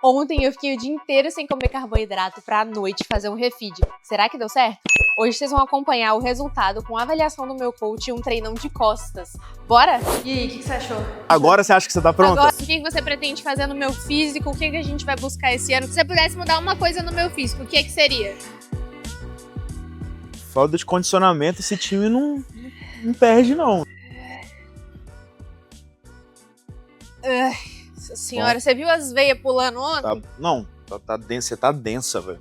Ontem eu fiquei o dia inteiro sem comer carboidrato pra à noite fazer um refeed. Será que deu certo? Hoje vocês vão acompanhar o resultado com a avaliação do meu coach e um treinão de costas. Bora? E aí, o que você achou? Agora você acha que você tá pronta? Agora, o que você pretende fazer no meu físico? O que a gente vai buscar esse ano? Se você pudesse mudar uma coisa no meu físico, o que seria? Falta de condicionamento, esse time não perde, não. Nossa senhora, você viu as veias pulando ontem? Você tá densa, velho.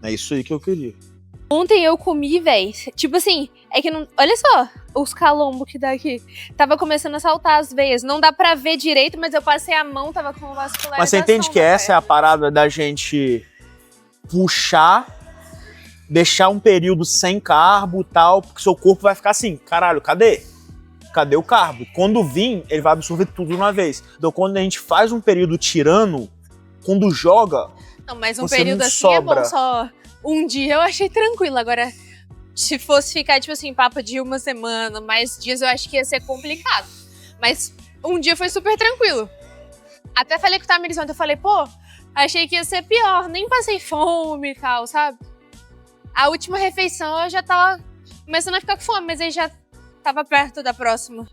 É isso aí que eu queria. Ontem eu comi, velho. Tipo assim, é que não. Olha só os calombos que dá aqui. Tava começando a saltar as veias. Não dá pra ver direito, mas eu passei a mão, tava com vascularização. Mas você entende que essa é a parada da gente puxar, deixar um período sem carbo e tal, porque seu corpo vai ficar assim, caralho, cadê? Cadê o carbo? Quando vir, ele vai absorver tudo de uma vez. Então, quando a gente faz um período tirando, quando joga, não, mas um você período não assim sobra. É bom só um dia. Eu achei tranquilo. Agora, se fosse ficar, tipo assim, papo de uma semana, mais dias, eu acho que ia ser complicado. Mas um dia foi super tranquilo. Até falei com o Tamiris ontem, eu falei, pô, achei que ia ser pior. Nem passei fome e tal, sabe? A última refeição eu já tava começando a ficar com fome, mas aí já tava perto da próxima.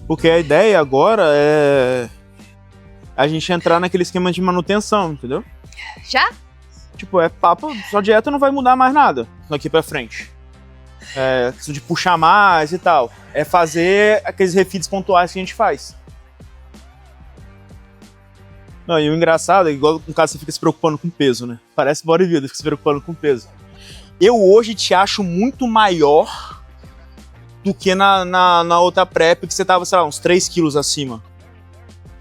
Porque a ideia agora é a gente entrar naquele esquema de manutenção, entendeu? Já? Tipo, é papo, sua dieta não vai mudar mais nada daqui pra frente. É questão de puxar mais e tal. É fazer aqueles refeeds pontuais que a gente faz. Não, e o engraçado é que, igual no caso, você fica se preocupando com peso, né? Parece bodybuilder, fica se preocupando com peso. Eu hoje te acho muito maior do que na outra prep, que você tava, sei lá, uns 3 quilos acima.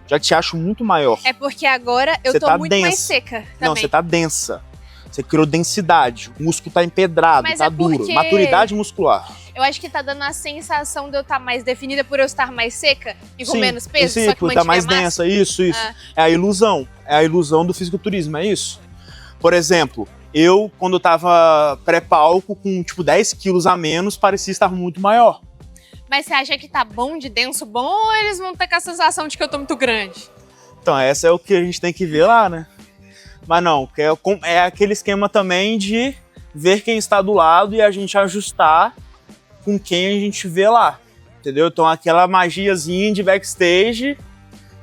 Já te acho muito maior. É porque agora eu tô muito mais seca também. Não, você tá densa. Você criou densidade, o músculo tá empedrado, mas tá é duro. Maturidade muscular. Eu acho que tá dando a sensação de eu estar mais definida por eu estar mais seca e com menos peso, sim, só que por tá mais massa. densa, isso. É a ilusão. É a ilusão do fisiculturismo, é isso. Por exemplo, eu, quando eu tava pré-palco, com tipo 10 quilos a menos, parecia estar muito maior. Mas você acha que tá bom, de denso bom, ou eles vão ter com a sensação de que eu tô muito grande? Então, essa é o que a gente tem que ver lá, né? Mas não, é aquele esquema também de ver quem está do lado e a gente ajustar com quem a gente vê lá, entendeu? Então aquela magiazinha de backstage,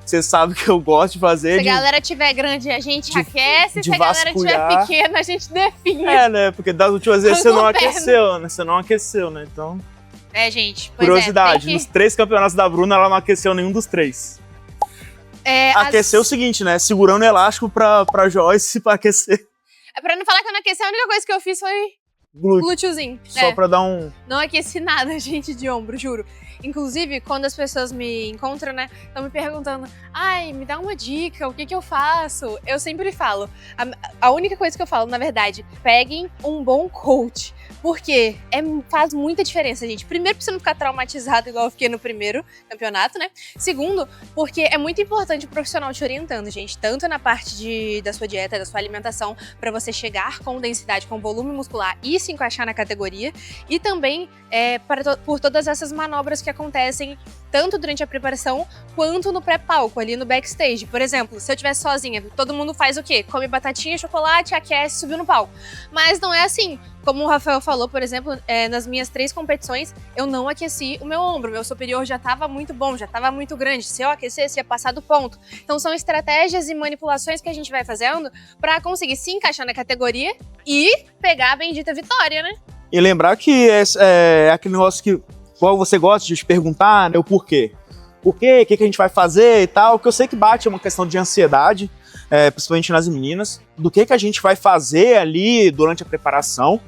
você sabe que eu gosto de fazer. Se a galera tiver grande, a gente aquece, se a galera tiver pequena, a gente define. É, né? Porque das últimas vezes você não aqueceu, né? Você não aqueceu, né? Então... É, gente. Curiosidade, nos 3 campeonatos da Bruna, ela não aqueceu nenhum dos 3. Aqueceu o seguinte, né? Segurando elástico pra Joyce pra aquecer. É pra não falar que eu não aqueci, a única coisa que eu fiz foi glúteozinho. Só pra dar um... Não aqueci nada, gente, de ombro, juro. Inclusive, quando as pessoas me encontram, né, estão me perguntando, ai, me dá uma dica, o que eu faço? Eu sempre falo, a única coisa que eu falo, na verdade, peguem um bom coach. Porque faz muita diferença, gente. Primeiro, pra você não ficar traumatizado igual eu fiquei no primeiro campeonato, né? Segundo, porque é muito importante o profissional te orientando, gente. Tanto na parte da sua dieta, da sua alimentação, pra você chegar com densidade, com volume muscular e se encaixar na categoria. E também por todas essas manobras que acontecem tanto durante a preparação quanto no pré-palco, ali no backstage. Por exemplo, se eu estiver sozinha, todo mundo faz o quê? Come batatinha, chocolate, aquece, subiu no palco. Mas não é assim. Como o Rafael falou, por exemplo, nas minhas 3 competições, eu não aqueci o meu ombro. Meu superior já estava muito bom, já estava muito grande. Se eu aquecesse, ia passar do ponto. Então são estratégias e manipulações que a gente vai fazendo para conseguir se encaixar na categoria e pegar a bendita vitória, né? E lembrar que é aquele negócio que qual você gosta de te perguntar, né, o porquê. Por quê? O que a gente vai fazer e tal. Que eu sei que bate uma questão de ansiedade, principalmente nas meninas, do que a gente vai fazer ali durante a preparação.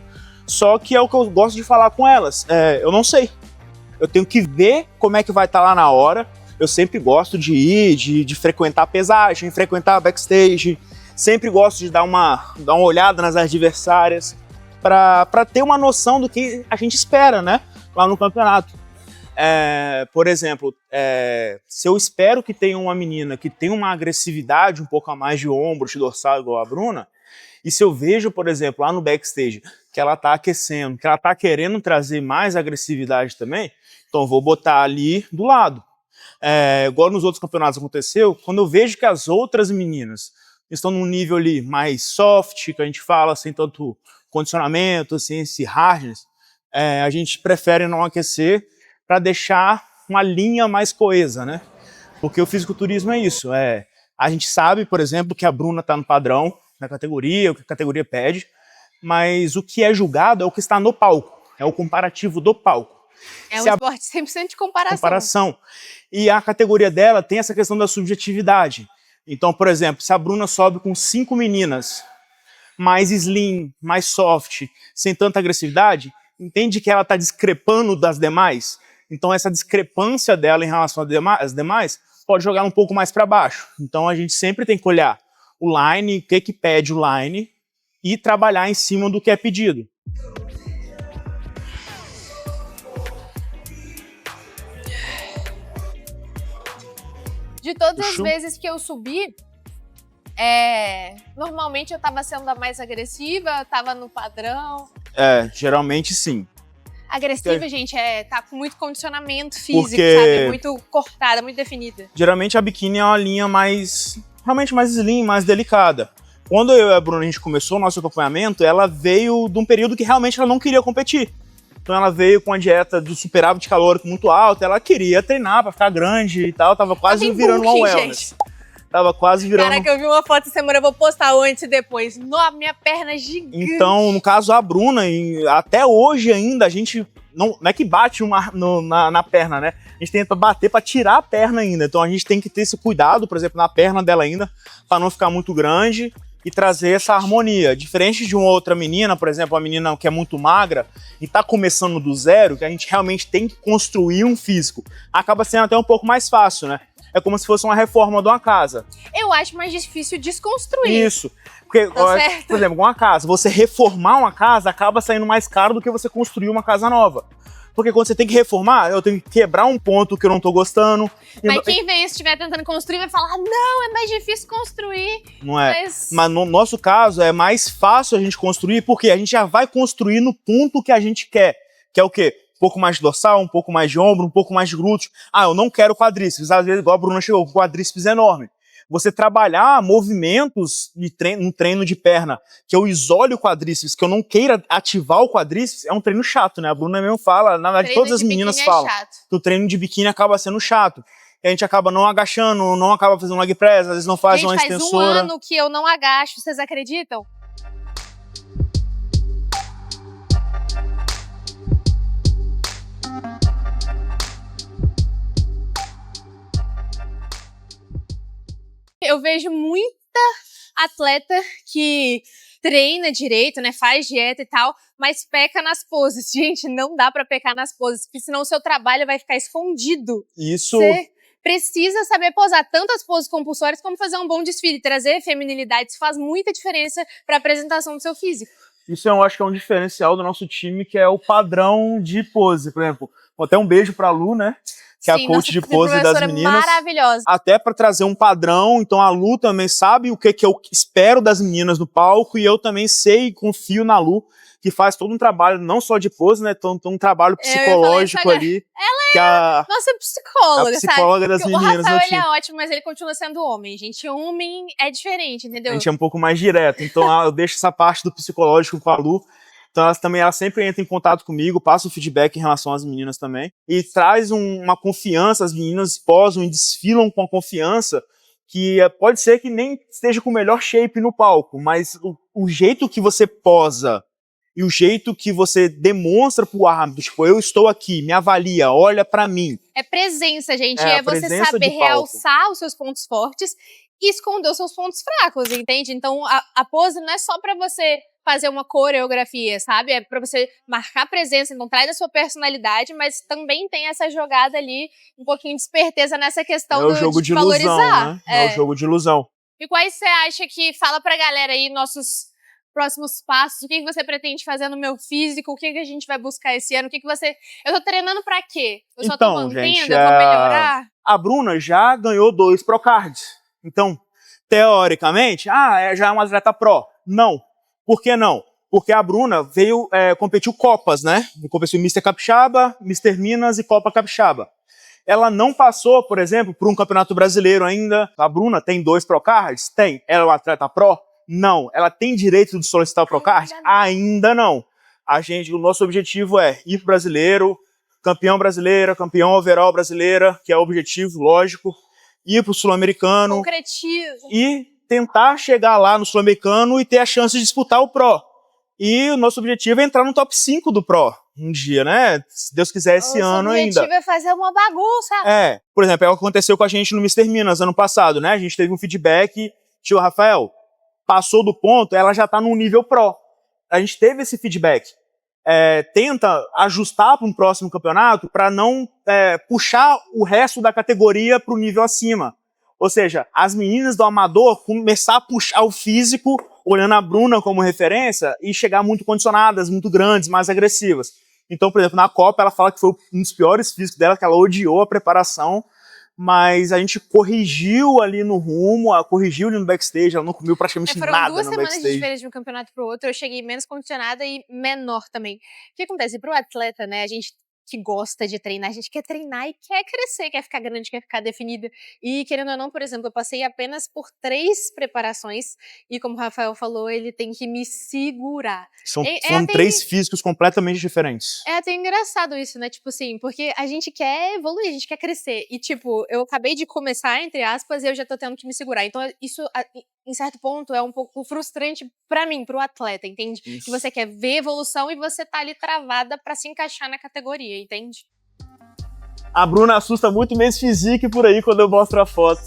Só que é o que eu gosto de falar com elas. Eu não sei. Eu tenho que ver como é que vai estar lá na hora. Eu sempre gosto de ir, de frequentar a pesagem, frequentar a backstage. Sempre gosto de dar uma olhada nas adversárias para ter uma noção do que a gente espera, né, lá no campeonato. Por exemplo, se eu espero que tenha uma menina que tenha uma agressividade um pouco a mais de ombro, de dorsal igual a Bruna, e se eu vejo, por exemplo, lá no backstage, que ela tá aquecendo, que ela tá querendo trazer mais agressividade também, então eu vou botar ali do lado. Igual nos outros campeonatos aconteceu, quando eu vejo que as outras meninas estão num nível ali mais soft, que a gente fala sem tanto condicionamento, sem esse hardness, a gente prefere não aquecer para deixar uma linha mais coesa, né? Porque o fisiculturismo é isso, a gente sabe, por exemplo, que a Bruna está no padrão, na categoria, o que a categoria pede, mas o que é julgado é o que está no palco, é o comparativo do palco. É um esporte 100% de comparação. E a categoria dela tem essa questão da subjetividade. Então, por exemplo, se a Bruna sobe com 5 meninas, mais slim, mais soft, sem tanta agressividade, entende que ela está discrepando das demais? Então essa discrepância dela em relação às demais pode jogar um pouco mais para baixo. Então a gente sempre tem que olhar o line, o que pede o line, e trabalhar em cima do que é pedido. De todas as vezes que eu subi, normalmente eu tava sendo a mais agressiva, tava no padrão. Geralmente sim. Agressiva, gente, tá com muito condicionamento físico, sabe? Muito cortada, muito definida. Geralmente a biquíni é uma linha realmente mais slim, mais delicada. Quando eu e a Bruna, a gente começou o nosso acompanhamento, ela veio de um período que realmente ela não queria competir. Então ela veio com a dieta do superávit calórico muito alta, ela queria treinar pra ficar grande e tal, tava quase virando uma wellness. Tava quase virando... Caraca, eu vi uma foto essa semana, eu vou postar antes e depois. Nossa, minha perna é gigante. Então, no caso, a Bruna, até hoje ainda, a gente não é que bate na perna, né? A gente tenta bater pra tirar a perna ainda. Então a gente tem que ter esse cuidado, por exemplo, na perna dela ainda, pra não ficar muito grande e trazer essa harmonia. Diferente de uma outra menina, por exemplo, uma menina que é muito magra e tá começando do zero, que a gente realmente tem que construir um físico. Acaba sendo até um pouco mais fácil, né? É como se fosse uma reforma de uma casa. Eu acho mais difícil desconstruir. Isso. Porque, por exemplo, uma casa, você reformar uma casa acaba saindo mais caro do que você construir uma casa nova. Porque quando você tem que reformar, eu tenho que quebrar um ponto que eu não tô gostando. Mas quem vê isso, estiver tentando construir, vai falar, não, é mais difícil construir. Não é. Mas no nosso caso, é mais fácil a gente construir, porque a gente já vai construir no ponto que a gente quer. Que é o quê? Um pouco mais de dorsal, um pouco mais de ombro, um pouco mais de glúteo. Eu não quero quadríceps. Às vezes, igual a Bruna chegou, com quadríceps enorme. Você trabalhar movimentos no treino de perna, que eu isole o quadríceps, que eu não queira ativar o quadríceps, é um treino chato, né? A Bruna mesmo fala, na verdade todas as meninas falam, que o treino de biquíni acaba sendo chato. E a gente acaba não agachando, não acaba fazendo leg press, às vezes não faz uma extensora. Faz um ano que eu não agacho, vocês acreditam? Eu vejo muita atleta que treina direito, né, faz dieta e tal, mas peca nas poses. Gente, não dá pra pecar nas poses, porque senão o seu trabalho vai ficar escondido. Isso... Você precisa saber posar tanto as poses compulsórias como fazer um bom desfile. Trazer feminilidade, isso faz muita diferença pra apresentação do seu físico. Isso eu acho que é um diferencial do nosso time, que é o padrão de pose. Por exemplo, até um beijo pra Lu, né? Que é a coach de pose das meninas. Maravilhosa. Até para trazer um padrão, então a Lu também sabe o que eu espero das meninas no palco, e eu também sei e confio na Lu, que faz todo um trabalho, não só de pose, né, um trabalho psicológico ali. Ela é nossa psicóloga, a psicóloga das meninas. O Rafael, ele é ótimo, mas ele continua sendo homem, gente. Homem é diferente, entendeu? A gente é um pouco mais direto, então eu deixo essa parte do psicológico com a Lu. Então ela sempre entra em contato comigo, passa o feedback em relação às meninas também. E traz uma confiança, as meninas posam e desfilam com a confiança, que pode ser que nem esteja com o melhor shape no palco, mas o jeito que você posa e o jeito que você demonstra pro árbitro, tipo, eu estou aqui, me avalia, olha pra mim. É presença, gente. É você saber realçar os seus pontos fortes e esconder os seus pontos fracos, entende? Então a pose não é só pra você fazer uma coreografia, sabe? É pra você marcar presença, então traz a sua personalidade, mas também tem essa jogada ali, um pouquinho de esperteza nessa questão o jogo de valorizar. Ilusão, né? É o jogo de ilusão. E quais você acha que, fala pra galera aí, nossos próximos passos, o que você pretende fazer no meu físico, o que a gente vai buscar esse ano, eu tô treinando pra quê? Eu só tô mantendo, eu vou melhorar? A Bruna já ganhou 2 Procards. Então, teoricamente, já é uma atleta pro. Não. Por que não? Porque a Bruna veio, competiu Copas, né? Competiu Mister Capixaba, Mister Minas e Copa Capixaba. Ela não passou, por exemplo, por um campeonato brasileiro ainda. A Bruna tem 2 Procards? Tem. Ela é uma atleta pró? Não. Ela tem direito de solicitar o Procard? Ainda não. O nosso objetivo é ir pro brasileiro, campeão brasileira, campeão overall brasileira, que é o objetivo, lógico, ir pro sul-americano. Concretizo. E tentar chegar lá no sul-americano e ter a chance de disputar o Pro. E o nosso objetivo é entrar no top 5 do Pro um dia, né? Se Deus quiser, esse ano ainda. O objetivo é fazer uma bagunça. Por exemplo, é o que aconteceu com a gente no Mister Minas ano passado, né? A gente teve um feedback, tio Rafael, passou do ponto, ela já tá num nível Pro. A gente teve esse feedback. Tenta ajustar para um próximo campeonato para não puxar o resto da categoria para o nível acima. Ou seja, as meninas do amador começar a puxar o físico, olhando a Bruna como referência, e chegar muito condicionadas, muito grandes, mais agressivas. Então, por exemplo, na Copa ela fala que foi um dos piores físicos dela, que ela odiou a preparação, mas a gente corrigiu ali no rumo, corrigiu ali no backstage, ela não comeu praticamente nada no backstage. Foram 2 semanas de diferença de um campeonato pro outro, eu cheguei menos condicionada e menor também. O que acontece? Pro atleta, né, a gente que gosta de treinar, a gente quer treinar e quer crescer, quer ficar grande, quer ficar definida. E querendo ou não, por exemplo, eu passei apenas por 3 preparações e como o Rafael falou, ele tem que me segurar. São 3 físicos completamente diferentes. É até engraçado isso, né? Tipo assim, porque a gente quer evoluir, a gente quer crescer. E tipo, eu acabei de começar, entre aspas, e eu já tô tendo que me segurar. Então isso, em certo ponto, é um pouco frustrante pra mim, pro atleta, entende? Isso. Que você quer ver evolução e você tá ali travada pra se encaixar na categoria, entende? A Bruna assusta muito Miss Physique por aí quando eu mostro a foto.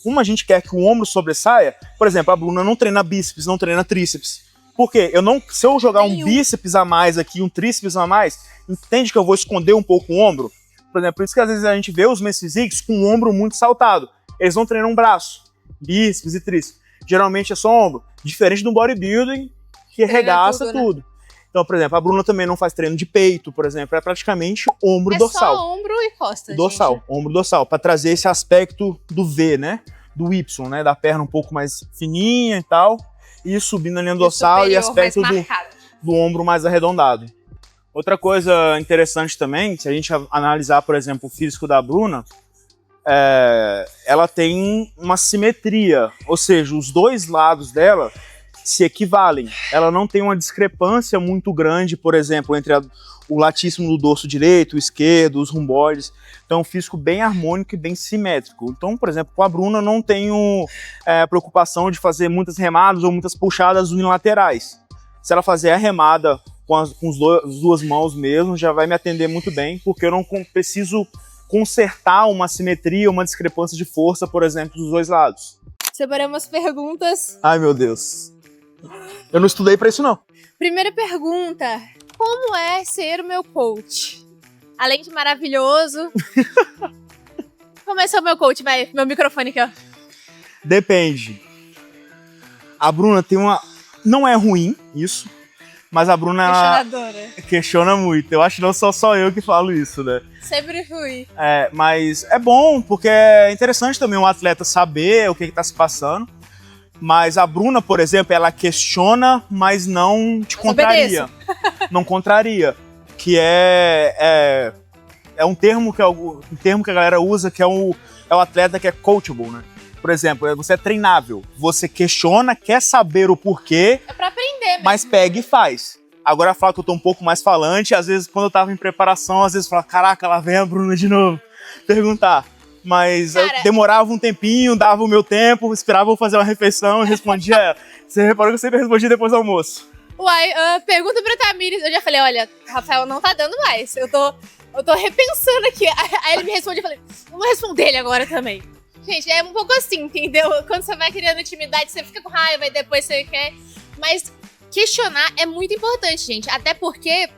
Como a gente quer que o ombro sobressaia, por exemplo, a Bruna não treina bíceps, não treina tríceps. Por quê? Se eu jogar um bíceps a mais aqui, um tríceps a mais, entende que eu vou esconder um pouco o ombro? Por exemplo, por isso que às vezes a gente vê os Miss Physiques com o ombro muito saltado. Eles não treinam braço, bíceps e tríceps. Geralmente é só ombro. Diferente do bodybuilding, que arregaça tudo. Né? Então, por exemplo, a Bruna também não faz treino de peito, por exemplo, é praticamente ombro dorsal. É só ombro e costas, dorsal, gente. Ombro dorsal, para trazer esse aspecto do V, né? Do Y, né? Da perna um pouco mais fininha e tal, e subindo a linha dorsal e aspecto do ombro mais arredondado. Outra coisa interessante também, se a gente analisar, por exemplo, o físico da Bruna, ela tem uma simetria, ou seja, os 2 lados dela se equivalem. Ela não tem uma discrepância muito grande, por exemplo, entre o latíssimo do dorso direito, o esquerdo, os romboides. Então, um físico bem harmônico e bem simétrico. Então, por exemplo, com a Bruna eu não tenho preocupação de fazer muitas remadas ou muitas puxadas unilaterais. Se ela fazer a remada com as 2 mãos mesmo, já vai me atender muito bem, porque eu não preciso consertar uma simetria, uma discrepância de força, por exemplo, dos 2 lados. Separei umas perguntas. Ai, meu Deus. Eu não estudei pra isso, não. Primeira pergunta. Como é ser o meu coach? Além de maravilhoso. Como é ser o meu coach? Vai, meu microfone aqui, ó. Depende. A Bruna tem uma... Não é ruim, isso. Mas a Bruna... Questionadora. Questiona muito. Eu acho que não sou só eu que falo isso, né? Sempre fui. Mas é bom, porque é interessante também um atleta saber o que tá se passando. Mas a Bruna, por exemplo, ela questiona, mas não te contraria. Não contraria. Que é um termo que a galera usa, que é o atleta que é coachable, né? Por exemplo, você é treinável. Você questiona, quer saber o porquê. É pra aprender mesmo. Mas pega e faz. Agora, fala que eu tô um pouco mais falante. Às vezes, quando eu tava em preparação, às vezes eu falava, caraca, lá vem a Bruna de novo. Perguntar. Mas eu demorava um tempinho, dava o meu tempo, esperava eu fazer uma refeição e respondia ela. Você reparou que eu sempre respondia depois do almoço. Uai, pergunta pra Tamires. Eu já falei, olha, Rafael não tá dando mais. Eu tô repensando aqui. Aí ele me responde, eu falei, vamos responder ele agora também. Gente, é um pouco assim, entendeu? Quando você vai criando intimidade, você fica com raiva e depois você quer... Mas questionar é muito importante, gente. Até porque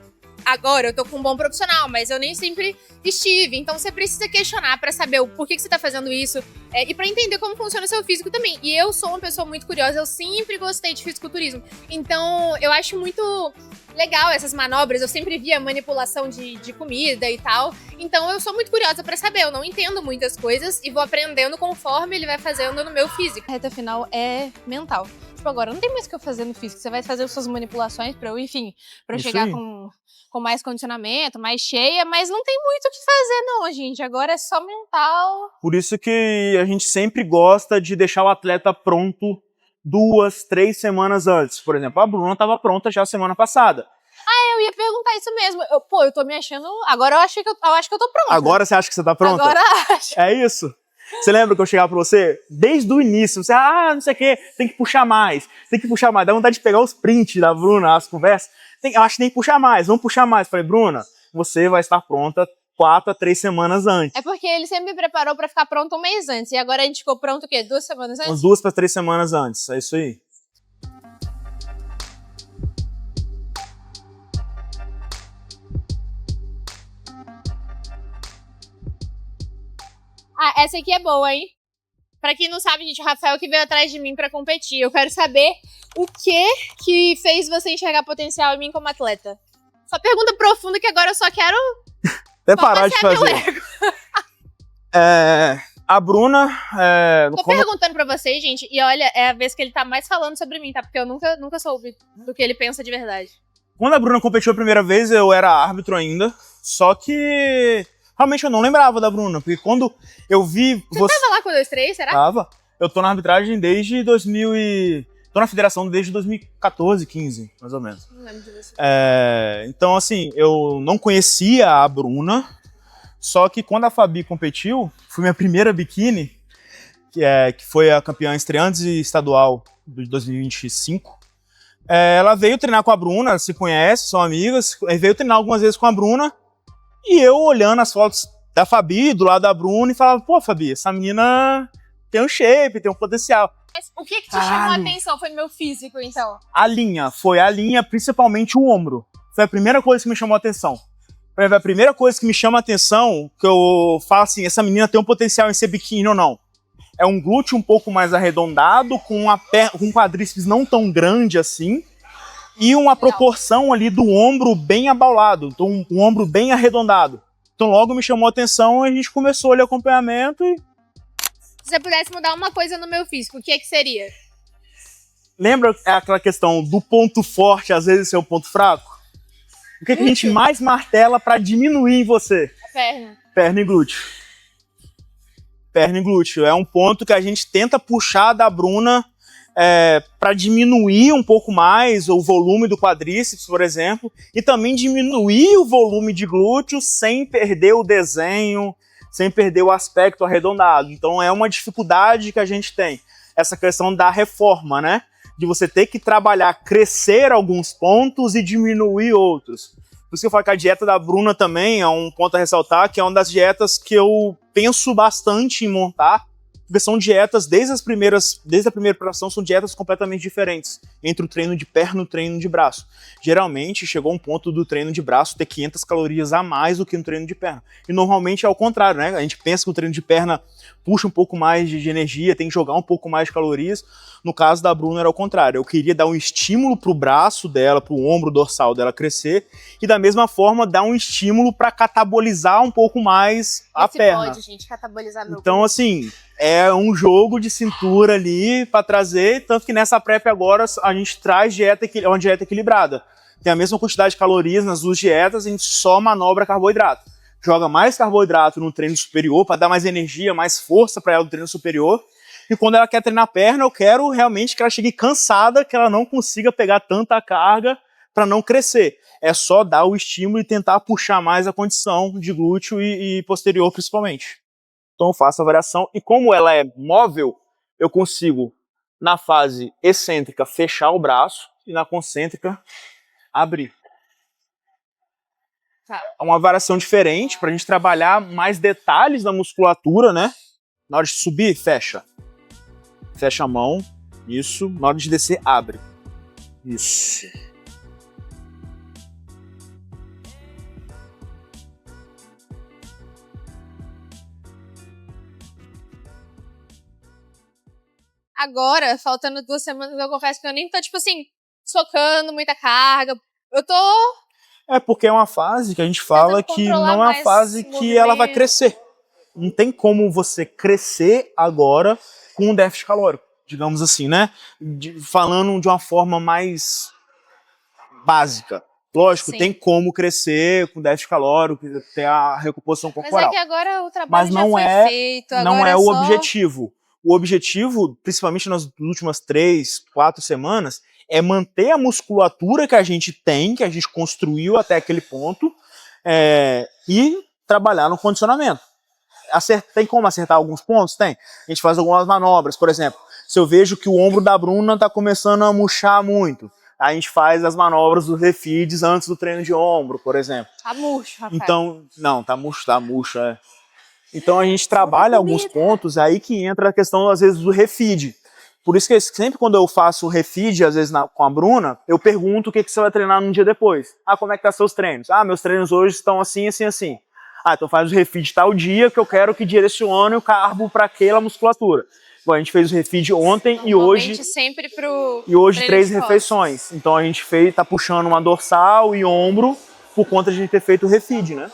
agora eu tô com um bom profissional, mas eu nem sempre estive. Então você precisa questionar pra saber o porquê que você tá fazendo isso e pra entender como funciona o seu físico também. E eu sou uma pessoa muito curiosa, eu sempre gostei de fisiculturismo. Então eu acho muito legal essas manobras, eu sempre via manipulação de comida e tal. Então eu sou muito curiosa pra saber, eu não entendo muitas coisas e vou aprendendo conforme ele vai fazendo no meu físico. A reta final é mental. Tipo, agora não tem mais o que eu fazer no físico, você vai fazer as suas manipulações pra eu, enfim, pra eu Isso chegar aí. com mais condicionamento, mais cheia, mas não tem muito o que fazer não, gente, agora é só mental. Por isso que a gente sempre gosta de deixar o atleta pronto 2, 3 semanas antes. Por exemplo, a Bruna estava pronta já semana passada. Eu ia perguntar isso mesmo. Eu tô me achando. Agora eu acho que eu tô pronta. Agora você acha que você tá pronta? Agora acho. É isso? Você lembra que eu chegava pra você? Desde o início, você, não sei o quê, tem que puxar mais, tem que puxar mais. Dá vontade de pegar os prints da Bruna, as conversas. Eu acho que tem que puxar mais, vamos puxar mais. Falei, Bruna, você vai estar pronta 4 a 3 semanas antes. É porque ele sempre me preparou pra ficar pronto um mês antes. E agora a gente ficou pronto o quê? 2 semanas antes? Umas 2 para 3 semanas antes, é isso aí. Essa aqui é boa, hein? Pra quem não sabe, gente, o Rafael que veio atrás de mim pra competir. Eu quero saber o que fez você enxergar potencial em mim como atleta. Só pergunta profunda que agora eu só quero... Até parar de fazer. A Bruna... Tô perguntando pra vocês, gente, e olha, é a vez que ele tá mais falando sobre mim, tá? Porque eu nunca soube do que ele pensa de verdade. Quando a Bruna competiu a primeira vez, eu era árbitro ainda, só que realmente eu não lembrava da Bruna, porque quando eu vi... Você tava lá com o 2-3, será? Tava. Eu tô na arbitragem desde 2000 e... Tô na federação desde 2014, 15, mais ou menos. Não lembro de você. Então, assim, eu não conhecia a Bruna, só que quando a Fabi competiu, foi minha primeira biquíni, que foi a campeã estreante estadual de 2025. Ela veio treinar com a Bruna, se conhece, são amigas, veio treinar algumas vezes com a Bruna, e eu olhando as fotos da Fabi, do lado da Bruna, e falava, pô, Fabi, essa menina tem um shape, tem um potencial. Mas o que te chamou a atenção? Foi no meu físico, então? Foi a linha, principalmente o ombro. Foi a primeira coisa que me chamou a atenção. A primeira coisa que me chama a atenção, que eu falo assim, essa menina tem um potencial em ser biquíni ou não. É um glúteo um pouco mais arredondado, com um quadríceps não tão grande assim, e uma proporção ali do ombro bem abaulado, então um ombro bem arredondado. Então logo me chamou a atenção e a gente começou ali o acompanhamento e... Se você pudesse mudar uma coisa no meu físico, o que seria? Lembra aquela questão do ponto forte às vezes ser o ponto fraco? O que a gente mais martela pra diminuir em você? A perna. Perna e glúteo. Perna e glúteo. É um ponto que a gente tenta puxar da Bruna para diminuir um pouco mais o volume do quadríceps, por exemplo, e também diminuir o volume de glúteo sem perder o desenho, sem perder o aspecto arredondado. Então é uma dificuldade que a gente tem. Essa questão da reforma, né? De você ter que trabalhar, crescer alguns pontos e diminuir outros. Por isso que eu falo que a dieta da Bruna também é um ponto a ressaltar, que é uma das dietas que eu penso bastante em montar, porque são dietas, desde a primeira preparação, são dietas completamente diferentes entre o treino de perna e o treino de braço. Geralmente, chegou um ponto do treino de braço ter 500 calorias a mais do que no treino de perna. E normalmente é o contrário, né? A gente pensa que o treino de perna puxa um pouco mais de energia, tem que jogar um pouco mais de calorias. No caso da Bruna era o contrário. Eu queria dar um estímulo pro braço dela, pro ombro dorsal dela crescer, e da mesma forma dar um estímulo para catabolizar um pouco mais a perna. Pode, gente, catabolizar meu Então, corpo. assim, é um jogo de cintura ali para trazer, tanto que nessa prep agora a gente traz uma dieta equilibrada. Tem a mesma quantidade de calorias nas duas dietas, a gente só manobra carboidrato. Joga mais carboidrato no treino superior para dar mais energia, mais força para ela no treino superior. E quando ela quer treinar perna, eu quero realmente que ela chegue cansada, que ela não consiga pegar tanta carga para não crescer. É só dar o estímulo e tentar puxar mais a condição de glúteo e posterior principalmente. Então eu faço a variação e como ela é móvel, eu consigo, na fase excêntrica, fechar o braço e na concêntrica, abrir. Tá. É uma variação diferente para a gente trabalhar mais detalhes da musculatura, né? Na hora de subir, fecha. Fecha a mão, isso. Na hora de descer, abre. Isso. Agora, faltando 2 semanas, eu confesso que eu nem tô, tipo assim, socando muita carga. Eu tô É porque é uma fase que a gente tentando fala que controlar não é uma mais fase o que ela vai movimento. crescer. Não tem como você crescer agora com um déficit calórico, digamos assim, né? Falando de uma forma mais básica. Lógico, Sim. tem como crescer com déficit calórico, ter a recomposição Mas é corporal. que agora o trabalho Mas já foi feito, não agora é é o só... objetivo. O objetivo, principalmente nas últimas 3, 4 semanas, é manter a musculatura que a gente tem, que a gente construiu até aquele ponto, e trabalhar no condicionamento. Tem como acertar alguns pontos? Tem. A gente faz algumas manobras, por exemplo, se eu vejo que o ombro da Bruna está começando a murchar muito, a gente faz as manobras dos refeeds antes do treino de ombro, por exemplo. Tá murcho, rapaz. Então, não, tá murcho, é. Então a gente trabalha alguns pontos, aí que entra a questão, às vezes, do refeed. Por isso que sempre quando eu faço o refeed, às vezes com a Bruna, eu pergunto o que você vai treinar no dia depois. Ah, como é que tá seus treinos? Ah, meus treinos hoje estão assim, assim, assim. Ah, então faz o refeed tal dia que eu quero que direcione o carbo para aquela musculatura. Bom, a gente fez o refeed ontem e hoje sempre pro 3 refeições. Então a gente tá puxando uma dorsal e ombro por conta de a gente ter feito o refeed, né?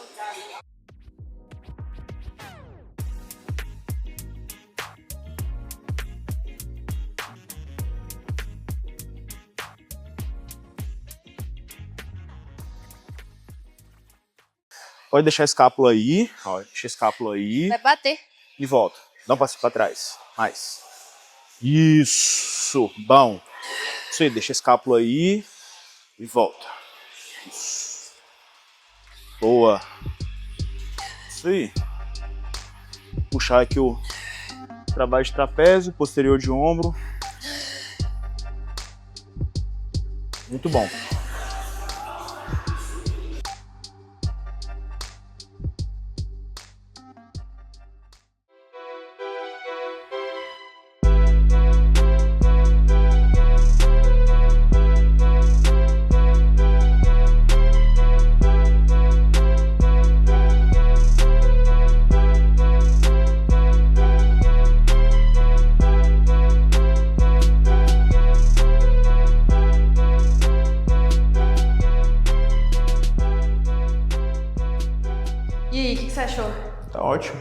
Pode deixar a escápula aí. Ó, deixa a escápula aí. Vai bater. E volta. Dá um passinho pra trás. Mais. Isso. Bom. Isso aí, deixa a escápula aí. E volta. Isso. Boa. Isso aí. Puxar aqui o trabalho de trapézio, posterior de ombro. Muito bom. E aí, o que você achou? Tá ótimo.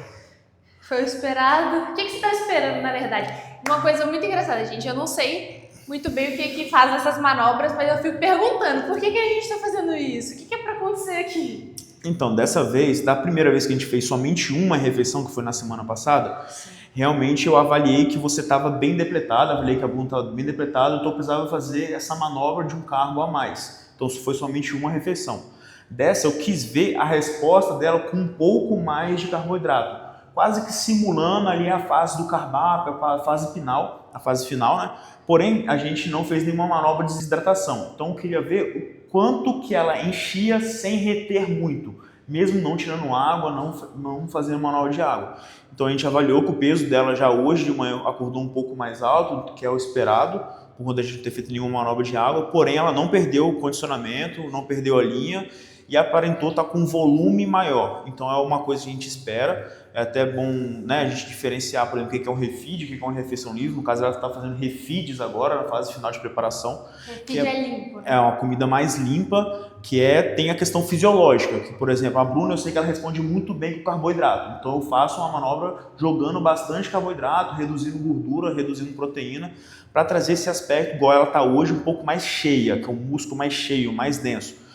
Foi o esperado. O que você tá esperando, na verdade? Uma coisa muito engraçada, gente. Eu não sei muito bem o que faz essas manobras, mas eu fico perguntando, por que a gente tá fazendo isso? O que é pra acontecer aqui? Então, dessa vez, da primeira vez que a gente fez somente uma refeição, que foi na semana passada, realmente eu avaliei que você estava bem depletada, avaliei que a Bruna estava bem depletada, então eu precisava fazer essa manobra de um carbo a mais. Então, foi somente uma refeição. Dessa, eu quis ver a resposta dela com um pouco mais de carboidrato, quase que simulando ali a fase do cardápio, a fase final, né? Porém, a gente não fez nenhuma manobra de desidratação. Então, eu queria ver o quanto que ela enchia sem reter muito, mesmo não tirando água, não fazendo manobra de água. Então, a gente avaliou que o peso dela já hoje de manhã acordou um pouco mais alto do que é o esperado, por conta de a gente não ter feito nenhuma manobra de água, porém, ela não perdeu o condicionamento, não perdeu a linha, e aparentou estar com um volume maior. Então é uma coisa que a gente espera. É até bom, né, a gente diferenciar, por exemplo, o que é um refeed, o que é uma refeição livre. No caso, ela está fazendo refeeds agora, na fase final de preparação. Refeed é limpo. É uma comida mais limpa, tem a questão fisiológica. Que, por exemplo, a Bruna, eu sei que ela responde muito bem com carboidrato. Então eu faço uma manobra jogando bastante carboidrato, reduzindo gordura, reduzindo proteína, para trazer esse aspecto, igual ela está hoje, um pouco mais cheia, que é um músculo mais cheio, mais denso.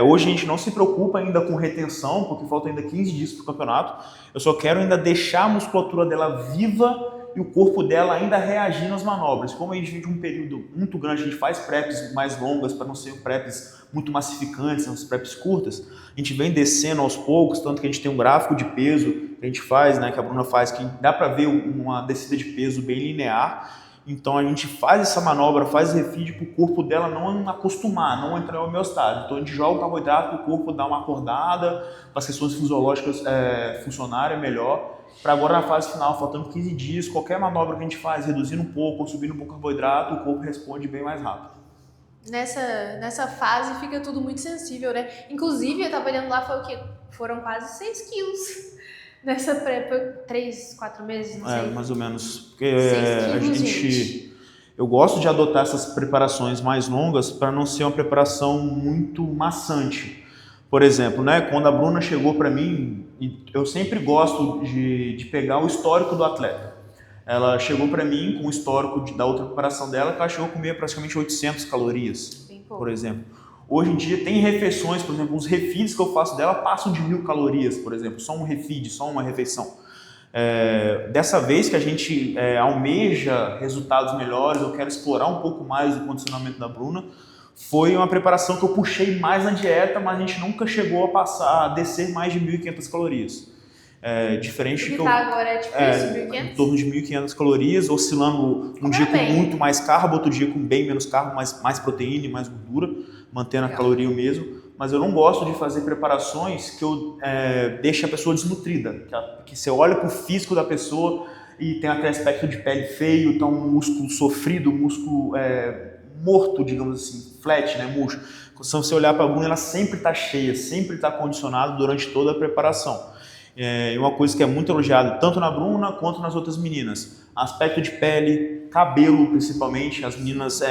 Hoje a gente não se preocupa ainda com retenção, porque faltam ainda 15 dias para o campeonato. Eu só quero ainda deixar a musculatura dela viva e o corpo dela ainda reagindo às manobras. Como a gente vive um período muito grande, a gente faz preps mais longas para não ser preps muito massificantes, são as preps curtas. A gente vem descendo aos poucos, tanto que a gente tem um gráfico de peso que a gente faz, né, que a Bruna faz, que dá para ver uma descida de peso bem linear. Então a gente faz essa manobra, faz refeed para o corpo dela não acostumar, não entrar em homeostase. Então a gente joga o carboidrato para o corpo dar uma acordada, para as questões fisiológicas funcionarem melhor. Para agora na fase final, faltando 15 dias, qualquer manobra que a gente faz, reduzindo um pouco ou subindo um pouco o carboidrato, o corpo responde bem mais rápido. Nessa fase fica tudo muito sensível, né? Inclusive, eu tava olhando lá, foi o quê? Foram quase 6 quilos Nessa pré, 3, 4 meses, não sei. Mais ou menos. Porque 6 a quilos, gente... Eu gosto de adotar essas preparações mais longas para não ser uma preparação muito maçante. Por exemplo, né, quando a Bruna chegou para mim, eu sempre gosto de pegar o histórico do atleta. Ela chegou para mim com o histórico da outra preparação dela, que ela chegou a comer praticamente 800 calorias, por exemplo. Hoje em dia tem refeições, por exemplo, os refeeds que eu faço dela passam de 1000 calorias, por exemplo, só um refeed, só uma refeição. Dessa vez que a gente almeja resultados melhores, eu quero explorar um pouco mais o condicionamento da Bruna, foi uma preparação que eu puxei mais na dieta, mas a gente nunca chegou a descer mais de 1500 calorias. Diferente que eu... agora é tipo isso, 1500? Em torno de 1500 calorias, oscilando um dia com muito mais carbo, outro dia com bem menos carbo, mais proteína e mais gordura, mantendo a caloria o mesmo. Mas eu não gosto de fazer preparações que eu deixe a pessoa desnutrida, que você olha para o físico da pessoa e tem aquele aspecto de pele feio, então um músculo sofrido, músculo morto, digamos assim, flat, né, murcho. Se você olhar para a Bruna, ela sempre está cheia, sempre está condicionada durante toda a preparação. E uma coisa que é muito elogiada tanto na Bruna quanto nas outras meninas, aspecto de pele, cabelo principalmente. As meninas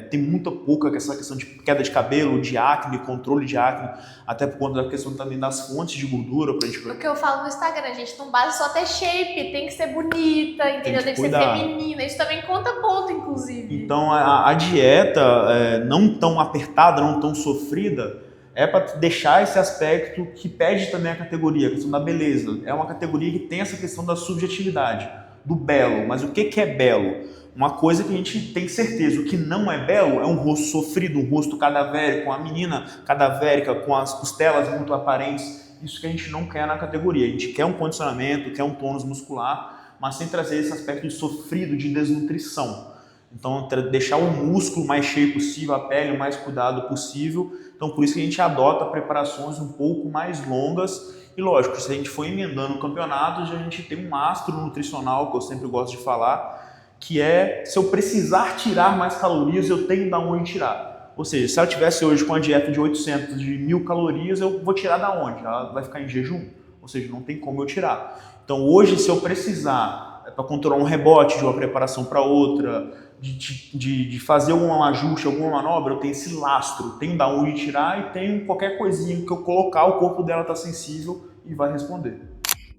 têm muito pouca essa questão de queda de cabelo, de acne, controle de acne, até por conta da questão também das fontes de gordura. Pra gente... O que eu falo no Instagram, gente, não basta só ter shape, tem que ser bonita, entendeu? Tem que ser feminina, isso também conta ponto, inclusive. Então a dieta não tão apertada, não tão sofrida, é para deixar esse aspecto que pede também a categoria, a questão da beleza. É uma categoria que tem essa questão da subjetividade, do belo. Mas o que é belo? Uma coisa que a gente tem certeza, o que não é belo é um rosto sofrido, um rosto cadavérico, uma menina cadavérica com as costelas muito aparentes. Isso que a gente não quer na categoria. A gente quer um condicionamento, quer um tônus muscular, mas sem trazer esse aspecto de sofrido, de desnutrição. Então, deixar o músculo mais cheio possível, a pele o mais cuidado possível. Então, por isso que a gente adota preparações um pouco mais longas. E lógico, se a gente for emendando o campeonato, a gente tem um astro nutricional, que eu sempre gosto de falar, que é, se eu precisar tirar mais calorias, eu tenho de onde tirar. Ou seja, se ela tivesse hoje com a dieta de 800, de 1000 calorias, eu vou tirar da onde? Ela vai ficar em jejum? Ou seja, não tem como eu tirar. Então, hoje, se eu precisar, para controlar um rebote de uma preparação para outra, de fazer algum ajuste, alguma manobra, eu tenho esse lastro, tenho da onde tirar e tenho qualquer coisinha que eu colocar, o corpo dela tá sensível e vai responder.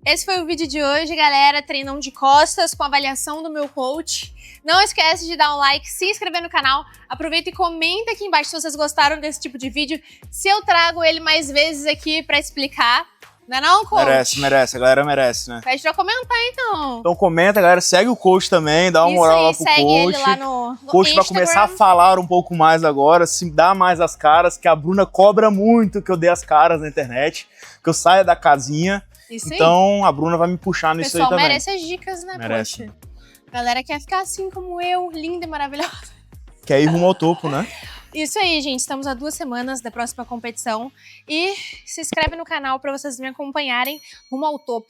Esse foi o vídeo de hoje, galera, treinão de costas com avaliação do meu coach. Não esquece de dar um like, se inscrever no canal, aproveita e comenta aqui embaixo se vocês gostaram desse tipo de vídeo, se eu trago ele mais vezes aqui pra explicar. Não é não, coach? Merece, a galera merece, né? Pede pra comentar, então. Então comenta, galera, segue o coach também, dá uma moral lá pro coach. Segue ele lá no coach vai começar a falar um pouco mais agora, se dá mais as caras, que a Bruna cobra muito que eu dê as caras na internet, que eu saia da casinha. Isso então a Bruna vai me puxar nisso aí também. O pessoal merece as dicas, né, merece. Coach? A galera quer ficar assim como eu, linda e maravilhosa. Quer ir rumo ao topo, né? Isso aí, gente. Estamos a 2 semanas da próxima competição. E se inscreve no canal para vocês me acompanharem rumo ao topo.